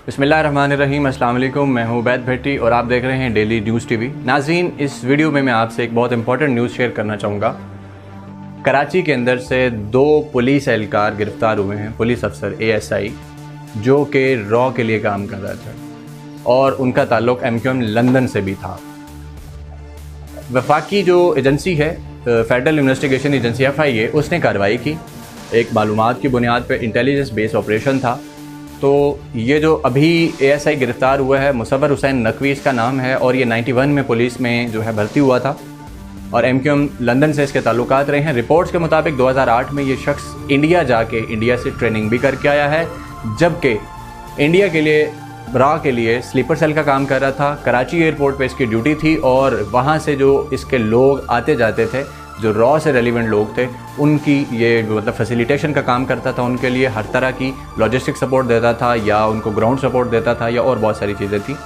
बिस्मिल्लाहिर्रहमानिर्रहीम, अस्सलाम वालेकुम। मैं हूँ उबैद भट्टी और आप देख रहे हैं डेली न्यूज़ टीवी। नाज़रीन, इस वीडियो में मैं आपसे एक बहुत इंपॉर्टेंट न्यूज़ शेयर करना चाहूँगा। कराची के अंदर से 2 पुलिस एहलकार गिरफ़्तार हुए हैं, पुलिस अफसर ASI, जो कि रॉ के लिए काम कर रहे थे और उनका ताल्लुक़ MQM लंदन से भी था। वफाकी जो एजेंसी है, फेडरल इन्वेस्टिगेशन एजेंसी FIA, उसने कार्रवाई की। एक मालूमात की बुनियाद पर इंटेलिजेंस बेस्ड ऑपरेशन था। तो ये जो अभी ASI गिरफ़्तार हुआ है, मुसव्वर हुसैन नकवी इसका नाम है और ये 91 में पुलिस में जो है भर्ती हुआ था और MQM लंदन से इसके ताल्लुकात रहे हैं। रिपोर्ट्स के मुताबिक 2008 में ये शख्स इंडिया जाके इंडिया से ट्रेनिंग भी करके आया है, जबकि इंडिया के लिए रॉ के लिए स्लीपर सेल का काम कर रहा था। कराची एयरपोर्ट पे इसकी ड्यूटी थी और वहाँ से जो इसके लोग आते जाते थे, जो रॉ से रेलिवेंट लोग थे, उनकी ये मतलब फैसिलिटेशन का काम करता था। उनके लिए हर तरह की लॉजिस्टिक सपोर्ट देता था या उनको ग्राउंड सपोर्ट देता था या और बहुत सारी चीज़ें थी।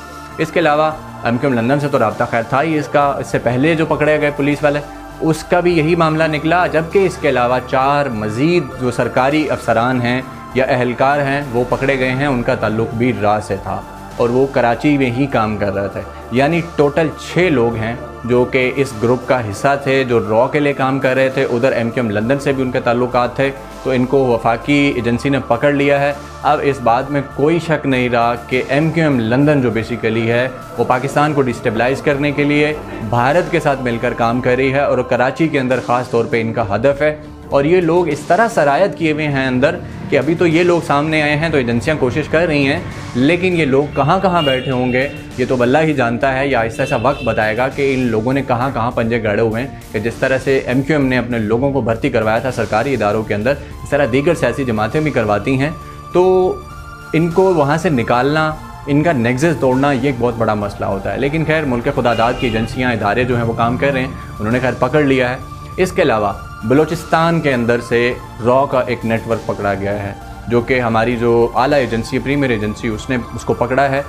इसके अलावा MQM लंदन से तो रब्ता खैर था ही इसका। इससे पहले जो पकड़े गए पुलिस वाले, उसका भी यही मामला निकला, जबकि इसके अलावा 4 मज़ीद जो सरकारी अफसरान हैं या अहलकार हैं वो पकड़े गए हैं। उनका ताल्लुक़ भी रॉ से था और वो कराची में ही काम कर रहे थे। यानी टोटल 6 लोग हैं जो कि इस ग्रुप का हिस्सा थे, जो रॉ के लिए काम कर रहे थे। उधर MQM लंदन से भी उनके ताल्लुकात थे, तो इनको वफाकी एजेंसी ने पकड़ लिया है। अब इस बात में कोई शक नहीं रहा कि MQM लंदन जो बेसिकली है वो पाकिस्तान को डिस्टेबलाइज़ करने के लिए भारत के साथ मिलकर काम कर रही है और कराची के अंदर ख़ास तौर पे इनका हदफ है। और ये लोग इस तरह सरायत किए हुए हैं अंदर कि अभी तो ये लोग सामने आए हैं तो एजेंसियां कोशिश कर रही हैं, लेकिन ये लोग कहाँ कहाँ बैठे होंगे ये तो अल्लाह ही जानता है, या ऐसा वक्त बताएगा कि इन लोगों ने कहाँ कहाँ पंजे गाड़े हुए हैं। कि जिस तरह से MQM ने अपने लोगों को भर्ती करवाया था सरकारी इदारों के अंदर, इस तरह दीगर सियासी जमातें भी करवाती हैं। तो इनको वहाँ से निकालना, इनका नेक्सस तोड़ना, ये एक बहुत बड़ा मसला होता है। लेकिन खैर मुल्क खुदादाद की एजेंसियाँ, इदारे जो हैं वो काम कर रहे हैं, उन्होंने खैर पकड़ लिया है। इसके अलावा बलूचिस्तान के अंदर से रॉ का एक नेटवर्क पकड़ा गया है, जो कि हमारी जो आला एजेंसी, प्रीमियर एजेंसी, उसने उसको पकड़ा है।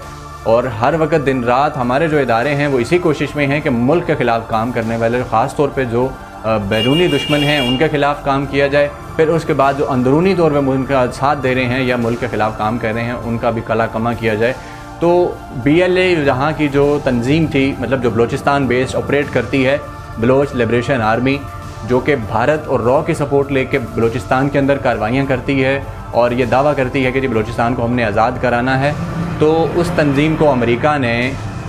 और हर वक्त दिन रात हमारे जो इदारे हैं वो इसी कोशिश में हैं कि मुल्क के ख़िलाफ़ काम करने वाले, ख़ास तौर पे जो बैरूनी दुश्मन हैं, उनके ख़िलाफ़ काम किया जाए। फिर उसके बाद जो अंदरूनी तौर पर उनका साथ दे रहे हैं या मुल्क के ख़िलाफ़ काम कर रहे हैं, उनका भी कला कमा किया जाए। तो BLA जहाँ की जो तंजीम थी, मतलब जो बलूचिस्तान बेस्ड ऑपरेट करती है, बलोच लिबरेशन आर्मी, जो कि भारत और रॉ की सपोर्ट लेके बलूचिस्तान के अंदर कार्रवाइयाँ करती है और ये दावा करती है कि जी बलूचिस्तान को हमने आज़ाद कराना है। तो उस तंजीम को अमेरिका ने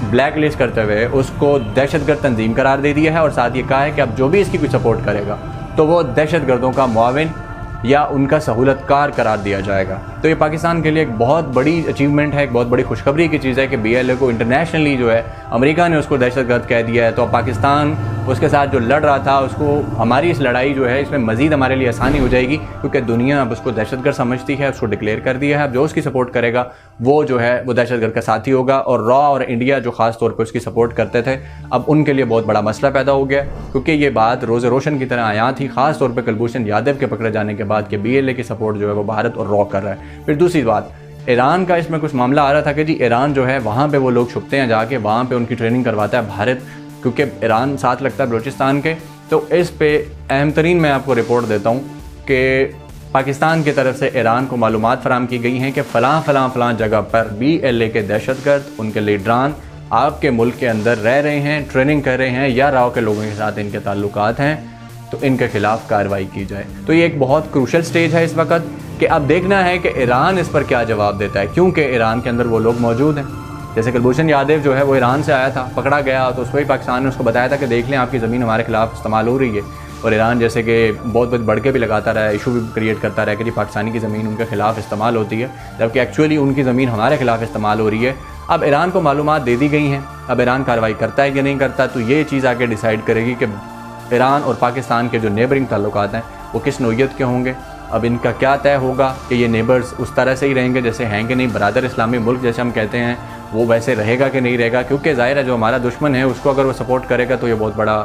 ब्लैक लिस्ट करते हुए उसको दहशतगर्द तंजीम करार दे दिया है और साथ ये कहा है कि अब जो भी इसकी कोई सपोर्ट करेगा तो वो दहशतगर्दों का मुआविन या उनका सहूलतकार करार दिया जाएगा। तो ये पाकिस्तान के लिए एक बहुत बड़ी अचीवमेंट है, एक बहुत बड़ी खुशखबरी की चीज़ है कि BLA को इंटरनेशनली जो है अमेरिका ने उसको दहशतगर्द कह दिया है। तो अब पाकिस्तान उसके साथ जो लड़ रहा था, उसको हमारी इस लड़ाई जो है इसमें मज़ीद हमारे लिए आसानी हो जाएगी, क्योंकि दुनिया अब उसको दहशतगर्द समझती है, उसको डिक्लेयर कर दिया है। अब जो उसकी सपोर्ट करेगा वो जो है वो दहशतगर्द का साथी होगा। और रॉ और इंडिया जो ख़ास तौर पर उसकी सपोर्ट करते थे, अब उनके लिए बहुत बड़ा मसला पैदा हो गया, क्योंकि ये बात रोज़ रोशन की तरह आया थी, ख़ास तौर पर कुलभूषण यादव के पकड़े जाने के बाद कि BLA की सपोर्ट जो है वो भारत और रॉ कर रहा है। फिर दूसरी बात, ईरान का इसमें कुछ मामला आ रहा था कि जी ईरान जो है वहाँ पे वो लोग छुपते हैं, जाके वहाँ पे उनकी ट्रेनिंग करवाता है भारत, क्योंकि ईरान साथ लगता है बलूचिस्तान के। तो इस पे अहम तरीन मैं आपको रिपोर्ट देता हूँ कि पाकिस्तान की तरफ से ईरान को मालूमात फराम की गई हैं कि फ़लाँ जगह पर BLA के दहशतगर्द, उनके लीडरान आपके मुल्क के अंदर रह रहे हैं, ट्रेनिंग कर रहे हैं या रॉ के लोगों के साथ इनके ताल्लुकात हैं, तो इनके ख़िलाफ़ कार्रवाई की जाए। तो ये एक बहुत क्रूशल स्टेज है इस वक्त कि अब देखना है कि ईरान इस पर क्या जवाब देता है, क्योंकि ईरान के अंदर वो लोग मौजूद हैं। जैसे कुलभूषण यादव जो है वो ईरान से आया था, पकड़ा गया, तो उस पर पाकिस्तान ने उसको बताया था कि देख लें आपकी ज़मीन हमारे खिलाफ इस्तेमाल हो रही है। और ईरान जैसे कि बहुत बढ़ के भी लगाता रहा, इशू भी क्रिएट करता रहा कि जी पाकिस्तानी की ज़मीन उनके खिलाफ इस्तेमाल होती है, जबकि एक्चुअली उनकी ज़मीन हमारे खिलाफ इस्तेमाल हो रही है। अब ईरान को मालूमात दे दी गई हैं, अब ईरान कार्रवाई करता है कि नहीं करता, तो ये चीज़ आगे डिसाइड करेगी कि ईरान और पाकिस्तान के जो नेबरिंग ताल्लुकात हैं वो किस नौइयत के होंगे। अब इनका क्या तय होगा कि ये नेबर्स उस तरह से ही रहेंगे जैसे हैं कि नहीं, बरादर इस्लामी मुल्क जैसे हम कहते हैं वो वैसे रहेगा कि नहीं रहेगा, क्योंकि ज़ाहिर है जो हमारा दुश्मन है उसको अगर वो सपोर्ट करेगा तो ये बहुत बड़ा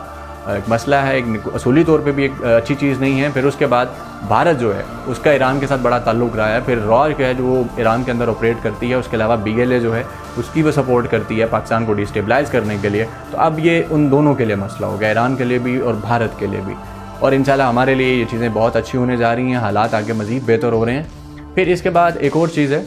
एक मसला है, एक असूली तौर पे भी एक अच्छी चीज़ नहीं है। फिर उसके बाद भारत जो है उसका ईरान के साथ बड़ा ताल्लुक़ रहा है, फिर रॉ जो है जो वो ईरान के अंदर ऑपरेट करती है, उसके अलावा BLA जो है उसकी वो सपोर्ट करती है पाकिस्तान को डिस्टेबलाइज़ करने के लिए। तो अब ये उन दोनों के लिए मसला हो गया, ईरान के लिए भी और भारत के लिए भी। और इंशाल्लाह हमारे लिए ये चीज़ें बहुत अच्छी होने जा रही हैं, हालात आगे मज़ीद बेहतर हो रहे हैं। फिर इसके बाद एक और चीज़ है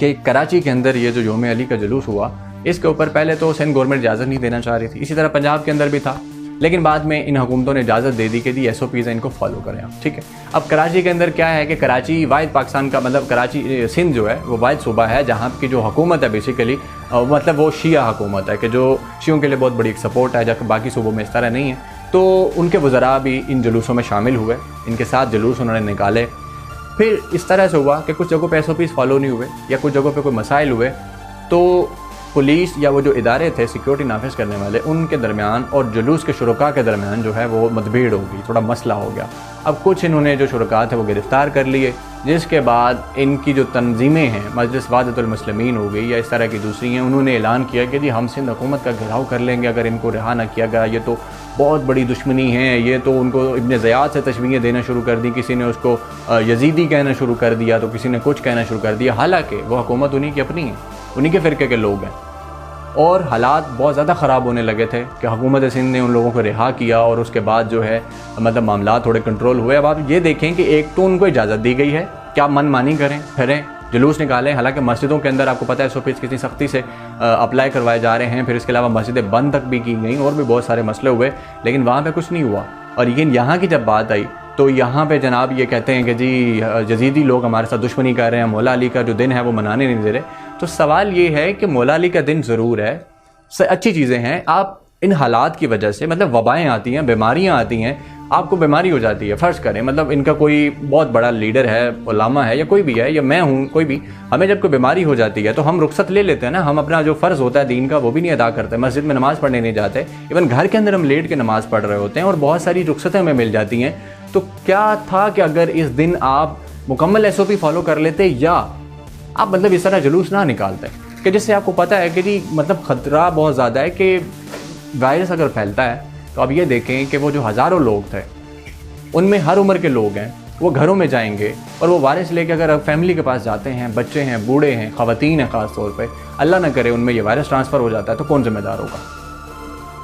कि कराची के अंदर ये जो योम अली का जुलूस हुआ, इसके ऊपर पहले तो सिंध गवर्नमेंट इजाज़त नहीं देना चाह रही थी, इसी तरह पंजाब के अंदर भी था, लेकिन बाद में इन हुकूमतों ने इजाज़त दे दी कि जी SOPs हैं, इनको फॉलो करें आप, ठीक है। अब कराची के अंदर क्या है कि कराची वाहिद पाकिस्तान का, मतलब कराची सिंध जो है वो वाहिद सूबा है जहाँ की जो हुकूमत है बेसिकली मतलब वो शिया हुकूमत है, कि जो शियों के लिए बहुत बड़ी एक सपोर्ट है, जबकि बाकी सूबों में इस तरह नहीं है। तो उनके वज़रा भी इन जुलूसों में शामिल हुए, इनके साथ जुलूस उन्होंने निकाले। फिर इस तरह से हुआ कि कुछ जगहों पे SOPs फॉलो नहीं हुए या कुछ जगहों पे कोई मसाइल हुए, तो पुलिस या वो जो इदारे थे सिक्योरिटी नाफिज करने वाले, उनके दरमियान और जुलूस के शुरका के दरमियान जो है वो मतभेड़ हो गई, थोड़ा मसला हो गया। अब कुछ इन्होंने जो शुरका थे वो गिरफ़्तार कर लिए, जिसके बाद इनकी जो तंजीमें हैं, मजलिस वाहदतुल मुस्लिमीन हो गई या इस तरह की दूसरी हैं, उन्होंने ऐलान किया कि जी हम सिंध हुकूमत का घेराव कर लेंगे अगर इनको रिहा ना किया गया, ये तो बहुत बड़ी दुश्मनी है। ये तो उनको इब्न ज़ियाद से तशबीहें देना शुरू कर दी, किसी ने उसको यजीदी कहना शुरू कर दिया, तो किसी ने कुछ कहना शुरू कर दिया, हालांकि वो हुकूमत उन्हीं की अपनी है, उन्हीं के फ़िरके के लोग हैं। और हालात बहुत ज़्यादा ख़राब होने लगे थे कि हुकूमत सिंध ने उन लोगों को रिहा किया और उसके बाद जो है मतलब मामला थोड़े कंट्रोल हुए। अब आप ये देखें कि एक तो उनको इजाज़त दी गई है कि आप मनमानी करें, फिरें, जुलूस निकालें, हालांकि मस्जिदों के अंदर आपको पता है SOPs कितनी सख्ती से अप्लाई करवाए जा रहे हैं। फिर इसके अलावा मस्जिदें बंद तक भी की गई और भी बहुत सारे मसले हुए, लेकिन वहाँ पे कुछ नहीं हुआ। और लेकिन यहाँ की जब बात आई तो यहाँ पे जनाब ये कहते हैं कि जी यजीदी लोग हमारे साथ दुश्मनी कर रहे हैं, मौला अली का जो दिन है वो मनाने नहीं दे रहे। तो सवाल ये है कि मौला अली का दिन ज़रूर है, अच्छी चीज़ें हैं, आप इन हालात की वजह से मतलब वबाएँ आती हैं, बीमारियाँ आती हैं, आपको बीमारी हो जाती है, फ़र्ज़ करें मतलब इनका कोई बहुत बड़ा लीडर है, उलामा है या कोई भी है या मैं हूँ कोई भी, हमें जब कोई बीमारी हो जाती है तो हम रुख्सत ले लेते हैं ना, हम अपना जो फ़र्ज़ होता है दीन का वो भी नहीं अदा करते, मस्जिद में नमाज़ पढ़ने नहीं जाते, इवन घर के अंदर हम लेट के नमाज़ पढ़ रहे होते हैं और बहुत सारी रुख्सतें हमें मिल जाती हैं। तो क्या था कि अगर इस दिन आप मुकम्मल SOP फॉलो कर लेते या आप मतलब इस तरह जुलूस ना निकालते कि जिससे आपको पता है कि जी मतलब ख़तरा बहुत ज़्यादा है कि वायरस अगर फैलता है। तो अब ये देखें कि वो जो हज़ारों लोग थे उनमें हर उम्र के लोग हैं, वो घरों में जाएंगे और वो वायरस लेके अगर फैमिली के पास जाते हैं, बच्चे हैं, बूढ़े हैं, ख़वातीन हैं, ख़ास तौर पे अल्लाह ना करे उनमें ये वायरस ट्रांसफ़र हो जाता है तो कौन ज़िम्मेदार होगा।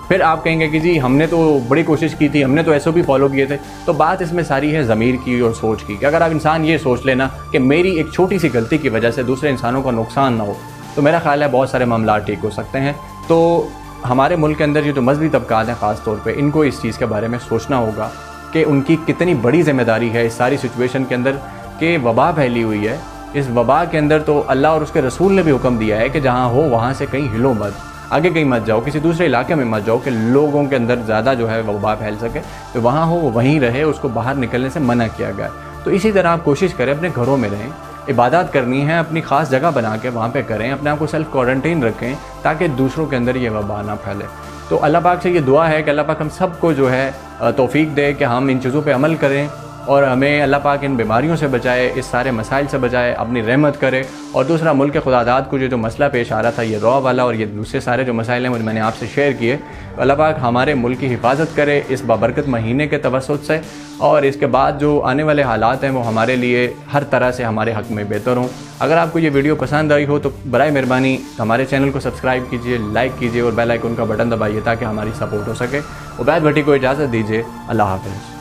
फिर आप कहेंगे कि जी हमने तो बड़ी कोशिश की थी, हमने तो SOP फॉलो किए थे। तो बात इसमें सारी है ज़मीर की और सोच की, कि अगर आप इंसान ये सोच लेना कि मेरी एक छोटी सी गलती की वजह से दूसरे इंसानों का नुकसान ना हो, तो मेरा ख्याल है बहुत सारे मामला ठीक हो सकते हैं। तो हमारे मुल्क के अंदर ये जो मजहबी तबकात हैं ख़ास तौर पे, इनको इस चीज़ के बारे में सोचना होगा कि उनकी कितनी बड़ी ज़िम्मेदारी है इस सारी सिचुएशन के अंदर, कि वबा फैली हुई है। इस वबा के अंदर तो अल्लाह और उसके रसूल ने भी हुक्म दिया है कि जहाँ हो वहाँ से कहीं हिलो मत, आगे कहीं मत जाओ, किसी दूसरे इलाके में मत जाओ कि लोगों के अंदर ज़्यादा जो है वबा फैल सके। तो वहाँ हो वो वहीं रहे, उसको बाहर निकलने से मना किया गया। तो इसी तरह आप कोशिश करें अपने घरों में रहें, इबादत करनी है अपनी ख़ास जगह बना के वहाँ पे करें, अपने आप को सेल्फ़ क्वारंटीन रखें ताकि दूसरों के अंदर ये वबा ना फैले। तो अल्लाह पाक से ये दुआ है कि अल्लाह पाक हम सबको जो है तौफीक दे कि हम इन चीज़ों पे अमल करें और हमें अल्लाह पाक इन बीमारियों से बचाए, इस सारे मसाइल से बचाए, अपनी रहमत करे। और दूसरा मुल्क के खुदादाद को जो मसला पेश आ रहा था ये रॉ वाला और ये दूसरे सारे जो मसाइल हैं वो मैंने आपसे शेयर किए, अल्लाह पाक हमारे मुल्क की हिफाजत करे इस बाबरकत महीने के तवस्सुत से, और इसके बाद जो आने वाले हालात हैं वो हमारे लिए हर तरह से हमारे हक़ में बेहतर हों। अगर आपको ये वीडियो पसंद आई हो तो बराए मेहरबानी हमारे चैनल को सब्सक्राइब कीजिए, लाइक कीजिए और बेल आइकन का बटन दबाइए ताकि हमारी सपोर्ट हो सके। उबैद भट्टी को इजाज़त दीजिए। अल्लाह हाफ़िज़।